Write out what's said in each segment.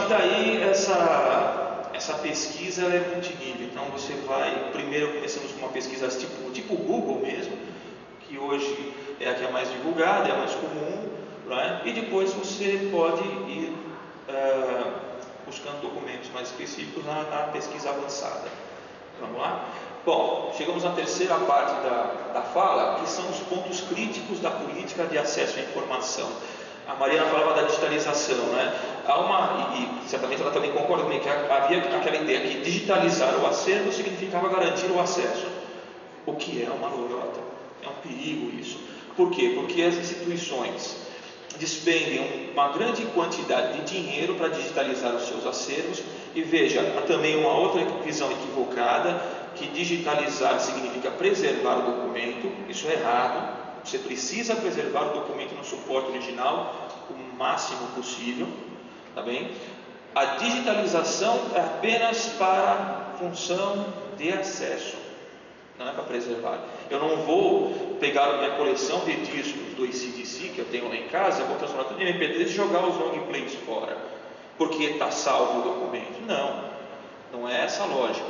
daí essa pesquisa ela é multinível. Então você vai, primeiro começamos com uma pesquisa tipo Google mesmo, que hoje é a que é mais divulgada, é a mais comum, né? E depois você pode ir buscando documentos mais específicos na pesquisa avançada. Vamos lá? Bom, chegamos à terceira parte da fala, que são os pontos críticos da política de acesso à informação. A Mariana falava da digitalização, né? E certamente ela também concorda comigo, que havia aquela ideia que digitalizar o acervo significava garantir o acesso, o que é uma lorota, é um perigo isso. Por quê? Porque as instituições despendem uma grande quantidade de dinheiro para digitalizar os seus acervos, e veja, há também uma outra visão equivocada, que digitalizar significa preservar o documento. Isso é errado. Você precisa preservar o documento no suporte original o máximo possível, tá bem? A digitalização é apenas para função de acesso, não é para preservar. Eu não vou pegar a minha coleção de discos do AC/DC que eu tenho lá em casa, vou transformar tudo em MP3 e jogar os long plays fora, porque está salvo o documento. Não é essa a lógica,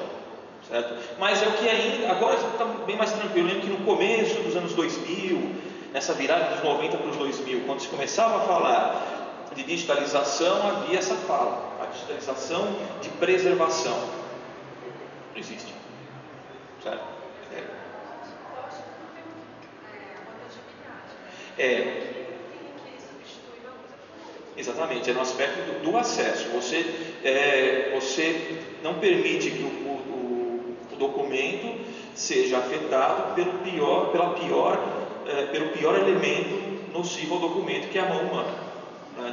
certo? Mas é o que ainda, agora está bem mais tranquilo. Eu lembro que no começo dos anos 2000, nessa virada dos 90 para os 2000, quando se começava a falar de digitalização, havia essa fala, a digitalização de preservação. Não existe, certo? Exatamente, é no aspecto do acesso. Você não permite que o documento seja afetado pelo pior elemento nocivo ao documento, que é a mão humana.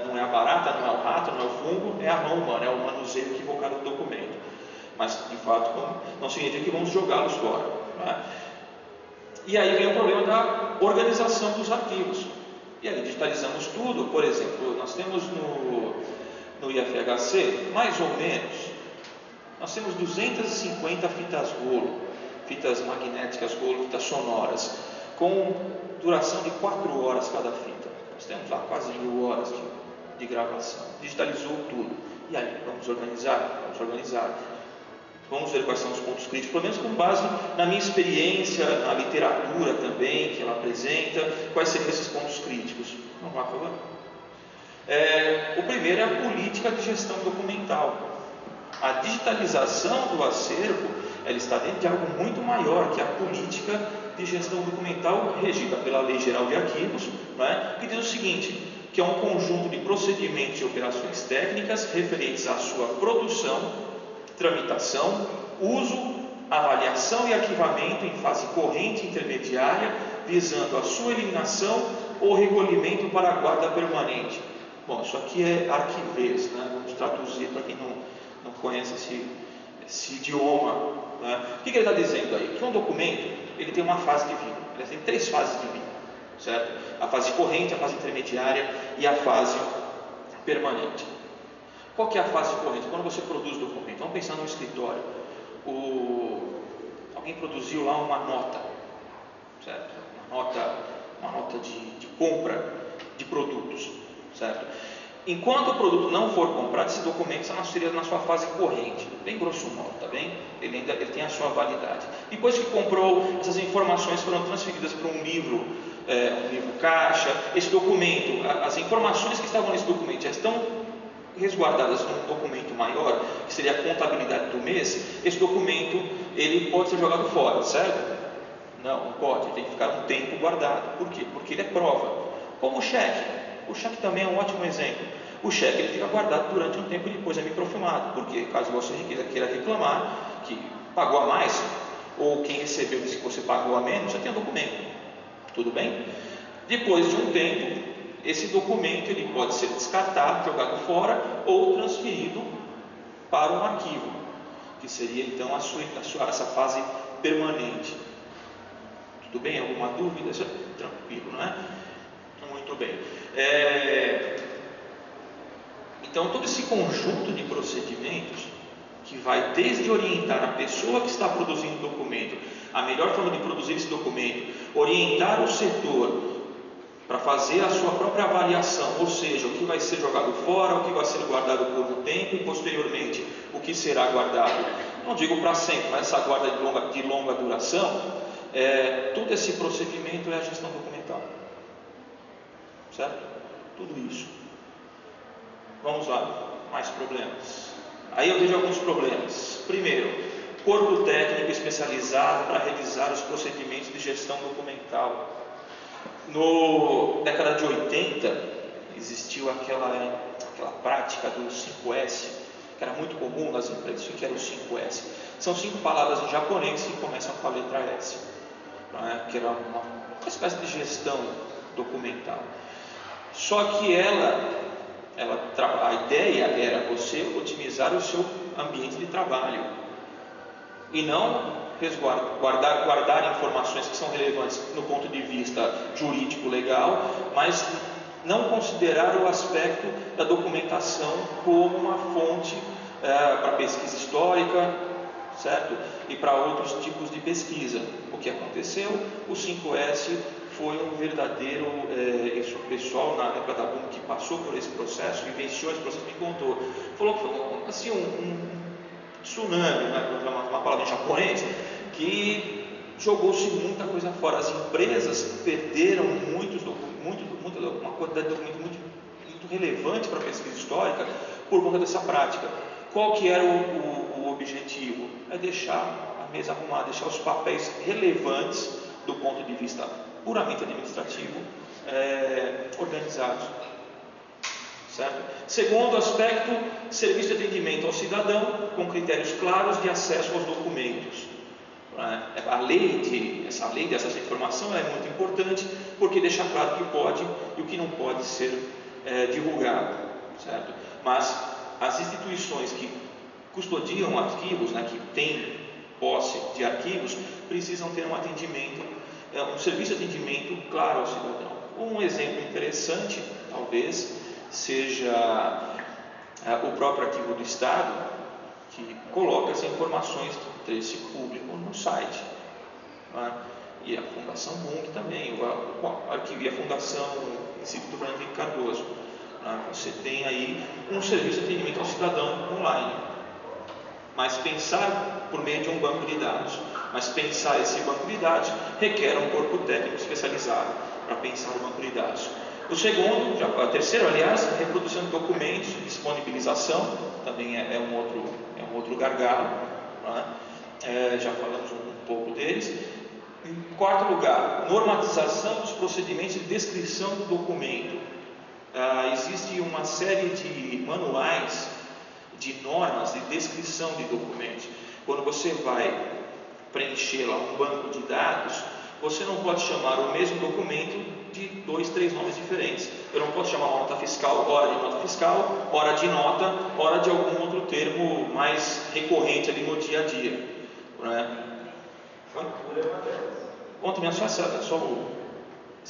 Não é a barata, não é o rato, não é o fungo, é a mão humana, é o manuseio equivocado do documento. Mas, de fato, não significa que vamos jogá-los fora, né? E aí vem o problema da organização dos arquivos. E aí digitalizamos tudo. Por exemplo, nós temos no IFHC, mais ou menos, nós temos 250 fitas rolo, fitas magnéticas rolo, fitas sonoras, com duração de 4 horas cada fita. Nós temos lá quase 1000 horas de gravação. Digitalizou tudo. E aí, vamos organizar? Vamos organizar. Vamos ver quais são os pontos críticos, pelo menos com base na minha experiência, na literatura também, que ela apresenta, quais seriam esses pontos críticos. Vamos lá, por favor. O primeiro é a política de gestão documental. A digitalização do acervo, ela está dentro de algo muito maior, que é a política de gestão documental regida pela Lei Geral de Arquivos, né, que diz o seguinte, que é um conjunto de procedimentos e operações técnicas referentes à sua produção, tramitação, uso, avaliação e arquivamento em fase corrente e intermediária, visando a sua eliminação ou recolhimento para a guarda permanente. Bom, isso aqui é arquivês, né? Vamos traduzir para quem não conhece esse idioma, né? O que ele está dizendo aí? Que um documento ele tem uma fase de vida, ele tem 3 fases de vida, certo? A fase corrente, a fase intermediária e a fase permanente. Qual que é a fase corrente? Quando você produz documento, vamos pensar no escritório. Alguém produziu lá uma nota, certo? Uma nota de compra de produtos, certo? Enquanto o produto não for comprado, esse documento está na sua fase corrente, bem grosso modo, tá bem? Ele tem a sua validade. Depois que comprou, essas informações foram transferidas para um livro caixa. Esse documento, as informações que estavam nesse documento já estão resguardadas num documento maior, que seria a contabilidade do mês. Esse documento ele pode ser jogado fora, certo? Não pode, tem que ficar um tempo guardado. Por quê? Porque ele é prova. Como o cheque. O cheque também é um ótimo exemplo. O cheque ele fica guardado durante um tempo e depois é microfilmado, porque caso você queira reclamar que pagou a mais, ou quem recebeu disse que você pagou a menos, já tem o documento. Tudo bem? Depois de um tempo, esse documento ele pode ser descartado, jogado fora ou transferido para um arquivo, que seria então essa fase permanente. Tudo bem? Alguma dúvida? Isso é tranquilo, não é? Muito bem. Então todo esse conjunto de procedimentos que vai desde orientar a pessoa que está produzindo o documento, a melhor forma de produzir esse documento, orientar o setor para fazer a sua própria avaliação, ou seja, o que vai ser jogado fora, o que vai ser guardado por um tempo e posteriormente o que será guardado. Não digo para sempre, mas essa guarda de longa duração, todo esse procedimento é a gestão documental. Certo? Tudo isso. Vamos lá, mais problemas. Aí eu vejo alguns problemas. Primeiro, corpo técnico especializado para revisar os procedimentos de gestão documental. Na década de 80, existiu aquela prática do 5S, que era muito comum nas empresas. O que era o 5S? São 5 palavras em japonês que começam com a letra S, que era uma espécie de gestão documental. Só que a ideia era você otimizar o seu ambiente de trabalho e não guardar informações que são relevantes no ponto de vista jurídico legal, mas não considerar o aspecto da documentação como uma fonte para pesquisa histórica, certo? E para outros tipos de pesquisa. O que aconteceu? O 5S foi um verdadeiro, esse pessoal na época da BUM que passou por esse processo, vivenciou esse processo, me contou, falou que foi assim, um tsunami, uma palavra em japonês, que jogou-se muita coisa fora. As empresas perderam uma quantidade de documentos muito relevante para a pesquisa histórica por conta dessa prática. Qual que era o objetivo? É deixar a mesa arrumada, deixar os papéis relevantes do ponto de vista puramente administrativo organizados. Certo? Segundo aspecto, serviço de atendimento ao cidadão com critérios claros de acesso aos documentos. Essa lei de acesso à informação é muito importante porque deixa claro o que pode e o que não pode ser divulgado. Certo? Mas as instituições que custodiam arquivos, que têm posse de arquivos, precisam ter um atendimento, um serviço de atendimento claro ao cidadão. Um exemplo interessante, talvez, seja o próprio Arquivo do Estado, que coloca as informações de interesse público no site. E a Fundação BUNC também, o arquivo e a Fundação Instituto Fernando Henrique Cardoso. Você tem aí um serviço de atendimento ao cidadão online. Mas pensar por meio de um banco de dados. Mas pensar esse banco de dados requer um corpo técnico especializado para pensar o banco de dados. O segundo, a terceira, aliás, a reprodução de documentos, disponibilização, também é um outro gargalo, já falamos um pouco deles. Em quarto lugar, normatização dos procedimentos de descrição do documento. Existe uma série de manuais, de normas de descrição de documentos. Quando você vai preencher lá um banco de dados, você não pode chamar o mesmo documento de 2, 3 nomes diferentes. Eu não posso chamar uma nota fiscal, hora de nota fiscal, hora de nota, hora de algum outro termo mais recorrente ali no dia a dia. Ontem só esses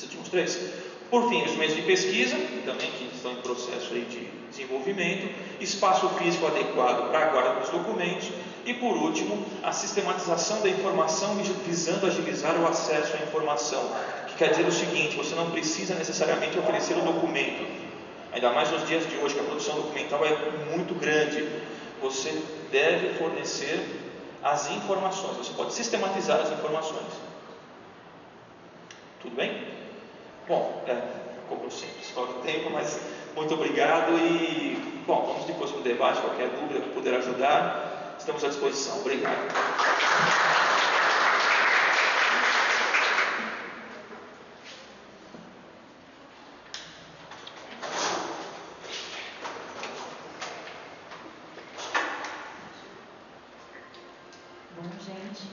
últimos 3. Por fim, os meios de pesquisa, também que estão em processo aí de desenvolvimento, espaço físico adequado para a guarda dos documentos e, por último, a sistematização da informação visando agilizar o acesso à informação, que quer dizer o seguinte: você não precisa necessariamente oferecer o documento, ainda mais nos dias de hoje que a produção documental é muito grande. Você deve fornecer as informações, você pode sistematizar as informações. Tudo bem? Bom, como sempre, escolhe o tempo, mas muito obrigado e, vamos depois para o debate. Qualquer dúvida que puder ajudar, estamos à disposição. Obrigado. Bom, gente,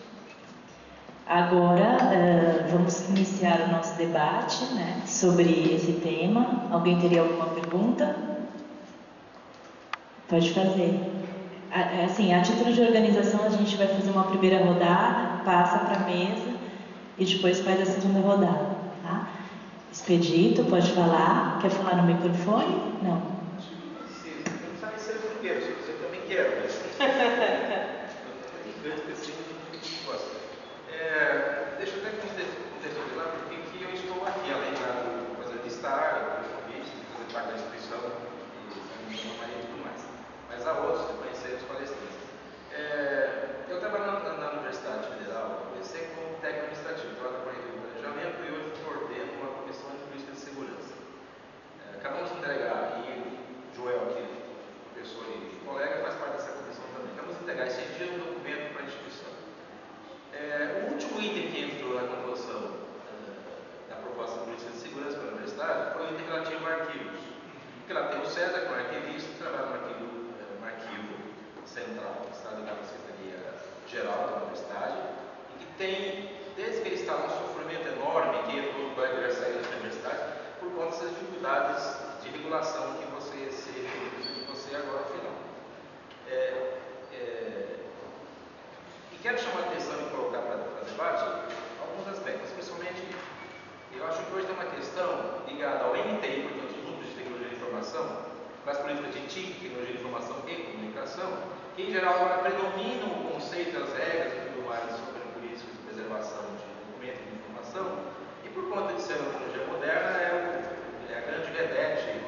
agora vamos iniciar o nosso debate, sobre esse tema. Alguém teria alguma pergunta? Pode fazer. Assim, a título de organização, a gente vai fazer uma primeira rodada, passa para a mesa e depois faz a segunda rodada, tá? Expedito, pode falar. Quer falar no microfone? Não. Sim, não sabe ser o primeiro, se você também quer, mas... Deixa eu até contextualizar por que eu estou aqui, além da coisa tem, desde que ele está num sofrimento enorme, que todo colega já saiu da universidade, por conta dessas dificuldades de regulação que você agora afinal. E quero chamar a atenção e colocar para debate alguns aspectos, principalmente, eu acho que hoje tem uma questão ligada ao NTI, portanto, os núcleos de tecnologia de informação, das políticas de TIC, tecnologia de informação e comunicação, que em geral agora predominam o conceito, as regras e tudo mais sobre políticas de preservação de documento e de informação, e por conta de ser uma tecnologia moderna, é a grande vedete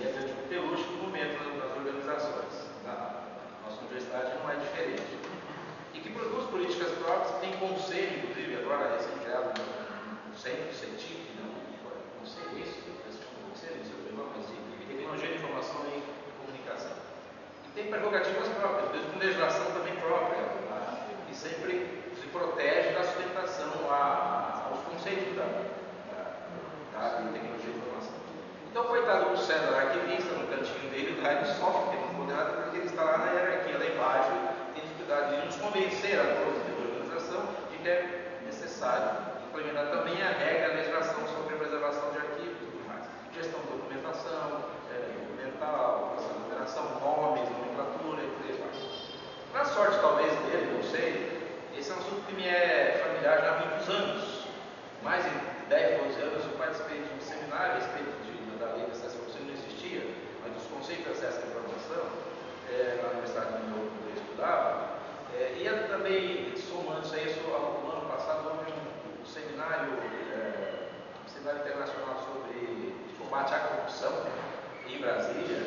e a grande peluche do momento nas organizações. Na nossa universidade não é diferente. E que produz políticas próprias, tem conselho, inclusive, agora recém-criado um centro científico, não sei isso, conselho, não sei o que, mas de tecnologia de informação e comunicação. E tem prerrogativas próprias, desde com legislação também própria, e sempre se protege da sustentação aos conceitos da tecnologia de informação. Então, coitado do César, arquivista, no cantinho dele, lá ele sofre, porque não pode nada, porque ele está lá na hierarquia, lá embaixo, tem dificuldade de nos convencer a todos da organização de que é necessário implementar também a regra, a legislação sobre a preservação de arquivos e tudo mais. Gestão de documentação, documental, numeração, nomes, nomenclatura e por aí vai. Para sorte, talvez, dele, não sei, esse é um assunto que me é familiar já há muitos anos. Mais de 10, 12 anos eu participei de um seminário a respeito da lei de acesso à informação, não existia, mas dos conceitos de acesso à informação, na universidade onde eu estudava. E também, somando isso aí, no ano passado houve um seminário internacional sobre combate à corrupção em Brasília,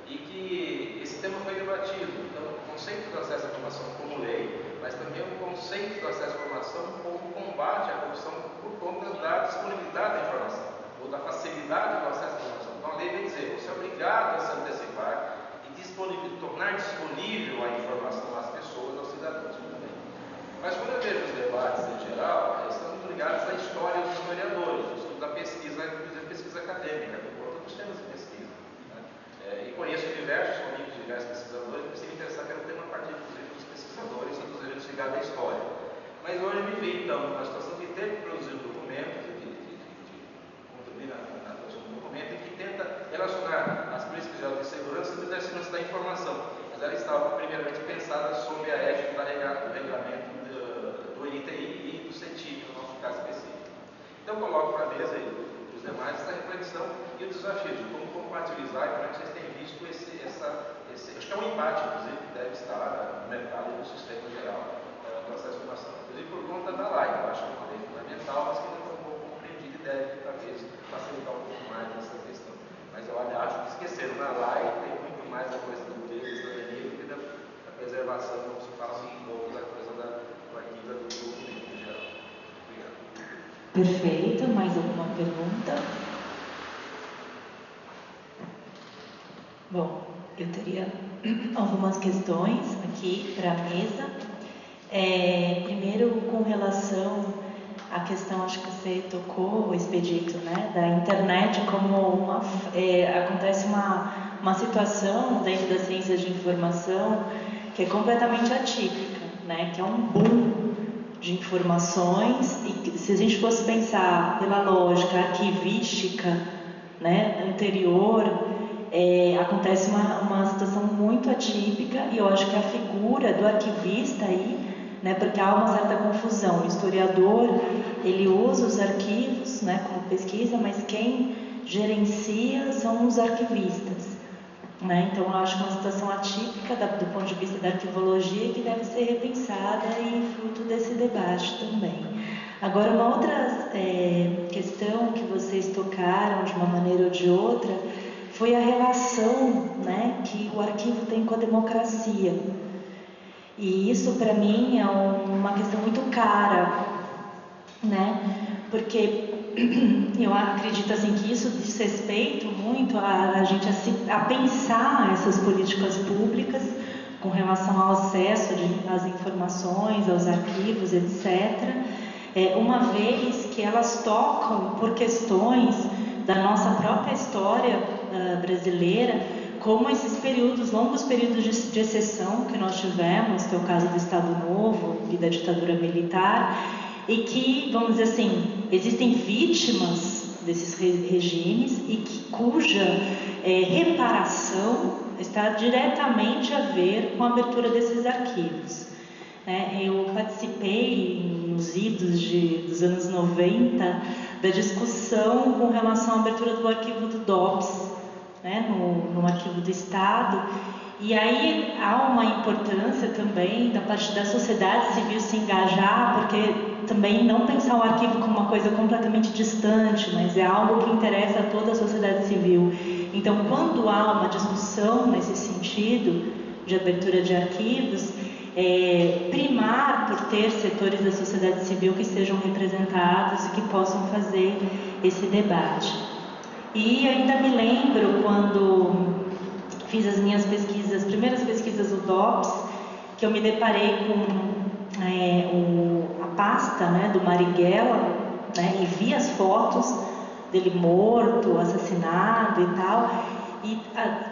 e que esse tema foi debatido. Então, o conceito do acesso à informação como lei, mas também o conceito do acesso à informação como combate à corrupção por conta da disponibilidade da informação, ou da facilidade do acesso à informação. Então, a lei vem dizer, você é obrigado a se antecipar e tornar disponível a informação às pessoas, aos cidadãos. Muito bem. Mas quando eu vejo os debates em geral, eles estão muito ligados à história dos historiadores, ao estudo da pesquisa, inclusive pesquisa acadêmica, por conta dos temas de pesquisa. E conheço diversos amigos, diversos pesquisadores, que se interessar pelo tema a partir, inclusive, dos pesquisadores e dos eventos ligados à história. Mas hoje eu me vi, então, numa situação de ter que produzir documentos, de contribuir na produção do documento, e que tenta relacionar as políticas de segurança e da segurança da informação. Mas ela estava, primeiramente, pensada sob a égide do regulamento do NTI e do CETIP, no nosso caso específico. Então, coloco para a mesa aí os demais essa reflexão e o desafio de como compatibilizar, e como é que vocês têm visto acho que é um empate, inclusive, que deve estar no mercado e no sistema geral do acesso à informação. Inclusive por conta da lei, eu acho que é uma lei fundamental, mas que ainda está um pouco compreendida e deve, talvez, facilitar um pouco mais essa questão. Mas eu acho que esqueceram na lei, tem muito mais a coisa do direito da cidadania do que da preservação, como se fala assim, um pouco da coisa do arquivo do documento em geral. Obrigado. Perfeito. Mais alguma pergunta? Bom, eu teria algumas questões aqui para a mesa. Primeiro, com relação à questão, acho que você tocou, o Expedito, né, da internet, como acontece uma situação dentro da ciência de informação que é completamente atípica, né, que é um boom de informações, e se a gente fosse pensar pela lógica arquivística, né, anterior, acontece uma situação muito atípica, e eu acho que a figura do arquivista aí, né, porque há uma certa confusão. O historiador, ele usa os arquivos, né, como pesquisa, mas quem gerencia são os arquivistas, né? Então, eu acho uma situação atípica do ponto de vista da arquivologia que deve ser repensada e fruto desse debate também. Agora, uma outra questão que vocês tocaram de uma maneira ou de outra foi a relação, né, que o arquivo tem com a democracia. E isso, para mim, é uma questão muito cara, né? Porque eu acredito assim, que isso diz respeito muito a gente a pensar essas políticas públicas com relação ao acesso às informações, aos arquivos, etc. Uma vez que elas tocam por questões da nossa própria história brasileira, como esses períodos, longos períodos de exceção que nós tivemos, que é o caso do Estado Novo e da ditadura militar, e que, vamos dizer assim, existem vítimas desses regimes e cuja reparação está diretamente a ver com a abertura desses arquivos. Eu participei nos idos dos anos 90 da discussão com relação à abertura do arquivo do DOPS, no arquivo do Estado, e aí há uma importância também da parte da sociedade civil se engajar, porque também não pensar o arquivo como uma coisa completamente distante, mas é algo que interessa a toda a sociedade civil. Então, quando há uma discussão nesse sentido de abertura de arquivos, primar por ter setores da sociedade civil que sejam representados e que possam fazer esse debate. E ainda me lembro quando fiz as minhas pesquisas, as primeiras pesquisas do DOPS, que eu me deparei com a pasta do Marighella, e vi as fotos dele morto, assassinado e tal, e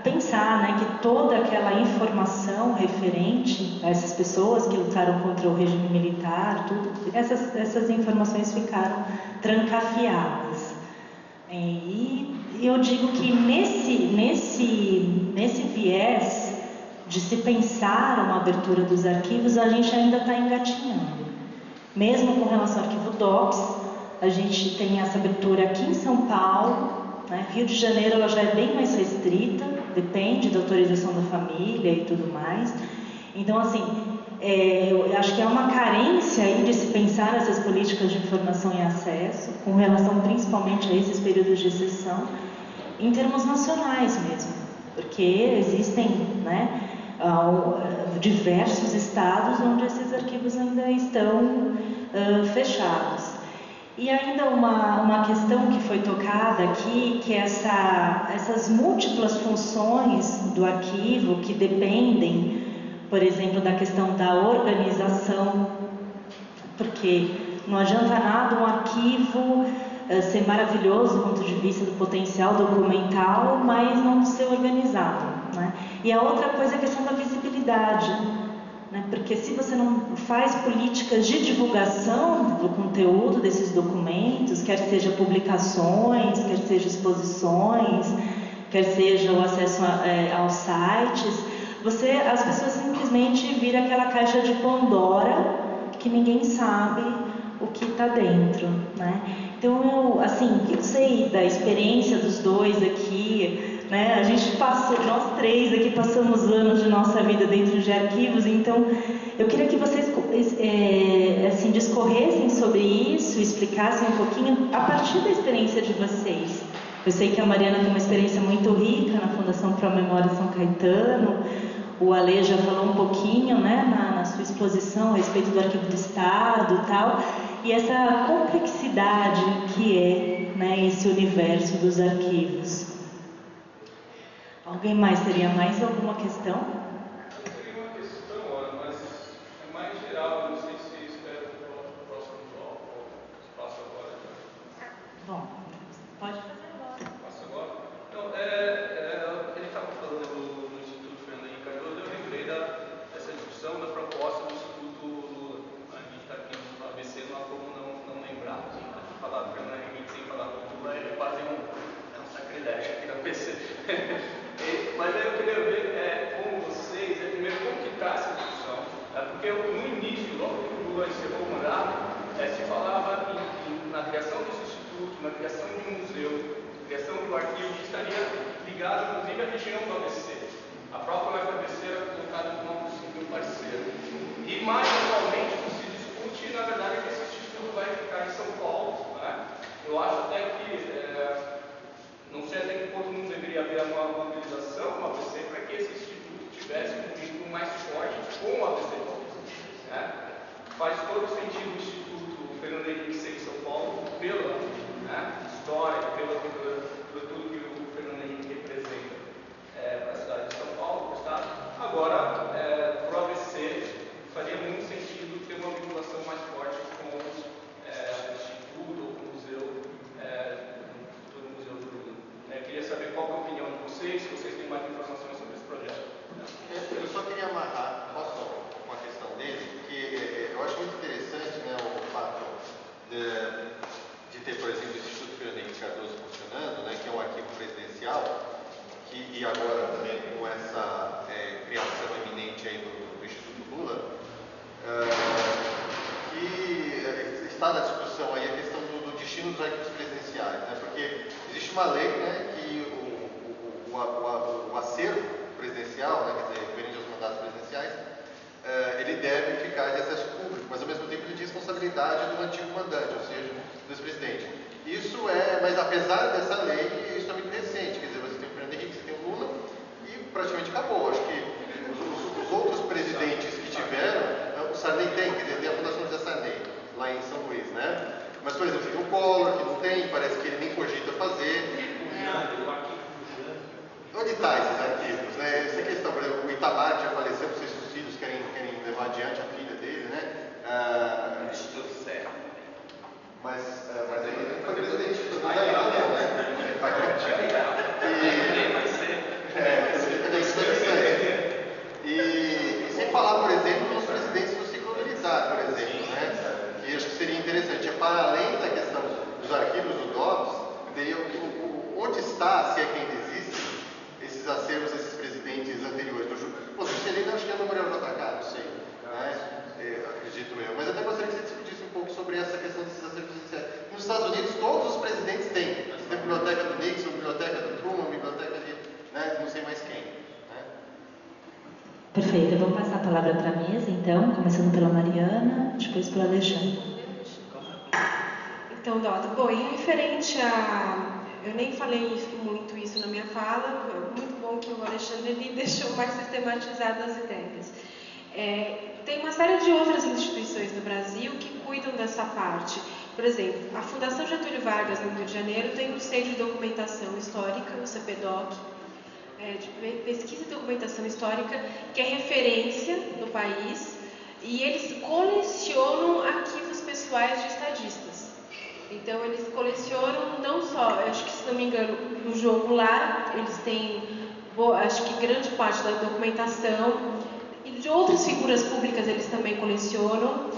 pensar que toda aquela informação referente a essas pessoas que lutaram contra o regime militar, essas informações ficaram trancafiadas. E eu digo que nesse viés de se pensar uma abertura dos arquivos, a gente ainda está engatinhando. Mesmo com relação ao arquivo DOPS, a gente tem essa abertura aqui em São Paulo, Rio de Janeiro ela já é bem mais restrita, depende da autorização da família e tudo mais. Então, assim, eu acho que há uma carência aí de se pensar essas políticas de informação e acesso, com relação principalmente a esses períodos de exceção, em termos nacionais mesmo, porque existem diversos estados onde esses arquivos ainda estão fechados. E ainda uma questão que foi tocada aqui, que é essas múltiplas funções do arquivo que dependem, por exemplo, da questão da organização, porque não adianta nada um arquivo ser maravilhoso do ponto de vista do potencial documental, mas não ser organizado. E a outra coisa é a questão da visibilidade. Porque se você não faz políticas de divulgação do conteúdo desses documentos, quer seja publicações, quer seja exposições, quer seja o acesso aos sites, as pessoas simplesmente viram aquela caixa de Pandora que ninguém sabe o que está dentro. Então, eu sei da experiência dos dois aqui, a gente nós três aqui passamos anos de nossa vida dentro de arquivos, então eu queria que vocês discorressem sobre isso, explicassem um pouquinho a partir da experiência de vocês. Eu sei que a Mariana tem uma experiência muito rica na Fundação Pro Memória São Caetano, o Ale já falou um pouquinho na sua exposição a respeito do Arquivo do Estado e tal, e essa complexidade que é esse universo dos arquivos. Alguém mais teria mais alguma questão? Eu teria uma questão, mas é mais geral, não sei se espera o próximo espaço agora. Bom, pode fazer agora. Faço agora? Não, ele estava falando do Instituto Fernando Henrique Cardoso, eu lembrei dessa discussão da proposta do Instituto Lula. A gente está aqui no ABC, não há como não lembrar. Falar do Fernando Henrique sem falar do Lula é quase um sacrilégio aqui na ABC. Mas aí eu queria ver com vocês, primeiro, como que está essa discussão. Porque no início, logo que o Lula encerrou o mandato, se falava na criação desse instituto, na criação de um museu, na criação de um arquivo que estaria ligado, inclusive, à região do ABC. A própria UFABC era colocada como um possível parceiro. E mais atualmente se discute, na verdade, que esse instituto vai ficar em São Paulo. Eu acho até que não sei até que ponto não deveria haver uma mobilização com a ABC para que esse instituto tivesse um vínculo mais forte com a ABC. Faz todo sentido o Instituto Fernando Henrique ser em São Paulo pela história, pelo tudo que o Fernando Henrique representa para a cidade de São Paulo, para o Estado. Agora, para o ABC, faria muito sentido ter uma vinculação mais forte com o Instituto ou com o Museu do Lula. Eu queria saber qual é a opinião de vocês, se vocês têm mais informações apesar dessa lei, isso é muito recente, quer dizer, você tem o Fernando Henrique, você tem o Lula, e praticamente acabou. Acho que os outros presidentes que tiveram, o Sarney tem, quer dizer, tem a Fundação José Sarney, lá em São Luís, né? Mas, por exemplo, tem o Collor, que não tem, parece que ele nem cogita fazer. Onde está esses arquivos, né? Essa questão, por exemplo, o Itamar que já faleceu, não sei se os filhos querem levar adiante a filha dele, né? Isso deu certo. Mas ele foi presidente do Daí, não, né? E sem falar, por exemplo, nos presidentes do ciclo militar, por exemplo, né? Que acho que seria interessante, para além da questão dos arquivos do DOPS, veria onde está, se é que ainda existe, esses acervos, esses presidentes anteriores do Juscelino. Bom, Juscelino acho que é no Memorial JK, não sei, né? Acredito eu. Mas até gostaria que você discutisse um pouco sobre essa questão desses acervos iniciais. Nos Estados Unidos, todos os presidentes têm. Você tem a biblioteca do Nixon, a biblioteca do Truman, a biblioteca de, né, não sei mais quem. Né? Perfeito, eu vou passar a palavra para a mesa, então, começando pela Mariana, depois pelo Alexandre. Então, Dota, bom, em referente a... Eu nem falei muito isso na minha fala, muito bom que o Alexandre me deixou mais sistematizado as ideias. Tem uma série de outras instituições no Brasil que cuidam dessa parte. Por exemplo, a Fundação Getúlio Vargas, no Rio de Janeiro, tem um Centro de Documentação Histórica, o CPDOC, de pesquisa e documentação histórica, que é referência no país, e eles colecionam arquivos pessoais de estadistas. Então, eles colecionam não só, acho que, se não me engano, no João Goulart, eles têm, acho que grande parte da documentação, e de outras figuras públicas eles também colecionam.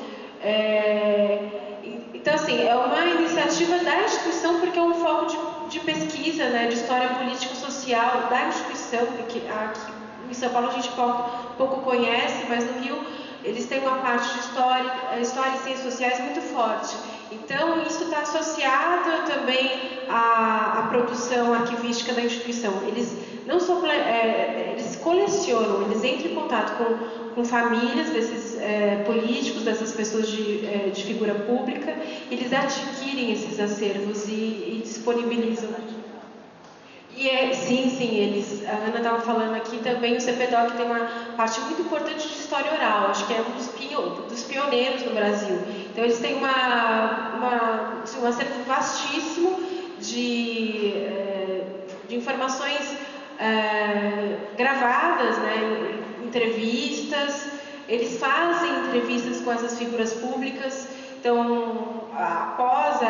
Então, assim, é uma iniciativa da instituição, porque é um foco de pesquisa, né, de história político-social da instituição, porque aqui em São Paulo a gente pouco conhece, mas no Rio eles têm uma parte de história e ciências sociais muito forte. Então, isso está associado também à produção arquivística da instituição. Eles não só eles colecionam, eles entram em contato com famílias desses políticos, dessas pessoas de figura pública, eles adquirem esses acervos e disponibilizam. E sim, a Ana estava falando aqui também, o CPDOC tem uma parte muito importante de história oral, acho que é um dos pioneiros no Brasil. Então, eles têm um acervo vastíssimo de informações gravadas, né, entrevistas, eles fazem entrevistas com essas figuras públicas, então, após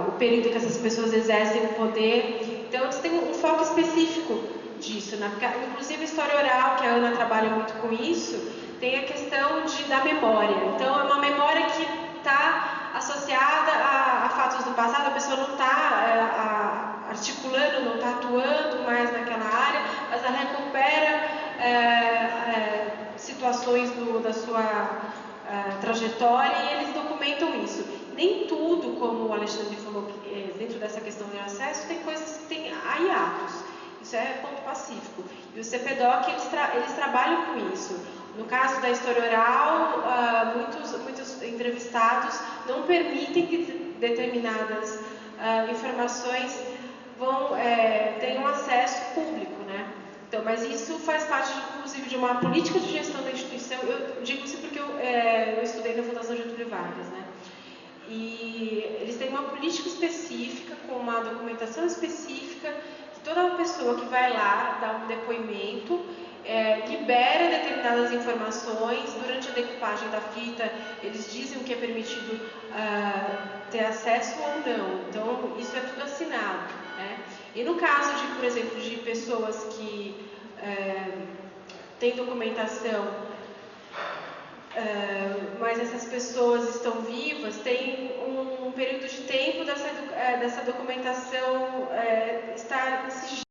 o período que essas pessoas exercem o poder. Então, eles têm um foco específico disso, né? Inclusive a história oral, que a Ana trabalha muito com isso, tem a questão da memória. Então, é uma memória que está associada a fatos do passado, a pessoa não está articulando, não está atuando mais naquela área, mas ela recupera situações da sua trajetória e eles documentam isso. Nem tudo, como o Alexandre falou, dentro dessa questão de acesso, tem coisas que tem hiatos. Isso é ponto pacífico. E o CPDOC, eles trabalham com isso. No caso da história oral, muitos entrevistados não permitem que determinadas informações tenham acesso público, né? Então, mas isso faz parte, inclusive, de uma política de gestão da instituição. Eu digo isso porque eu estudei na Fundação Getúlio Vargas, né? E eles têm uma política específica, com uma documentação específica, que toda pessoa que vai lá dar um depoimento libera determinadas informações. Durante a decupagem da fita, eles dizem o que é permitido ter acesso ou não. Então, isso é tudo assinado, né? E no caso por exemplo, de pessoas que têm documentação, mas essas pessoas estão vivas, tem um período de tempo dessa documentação estar em sigilo.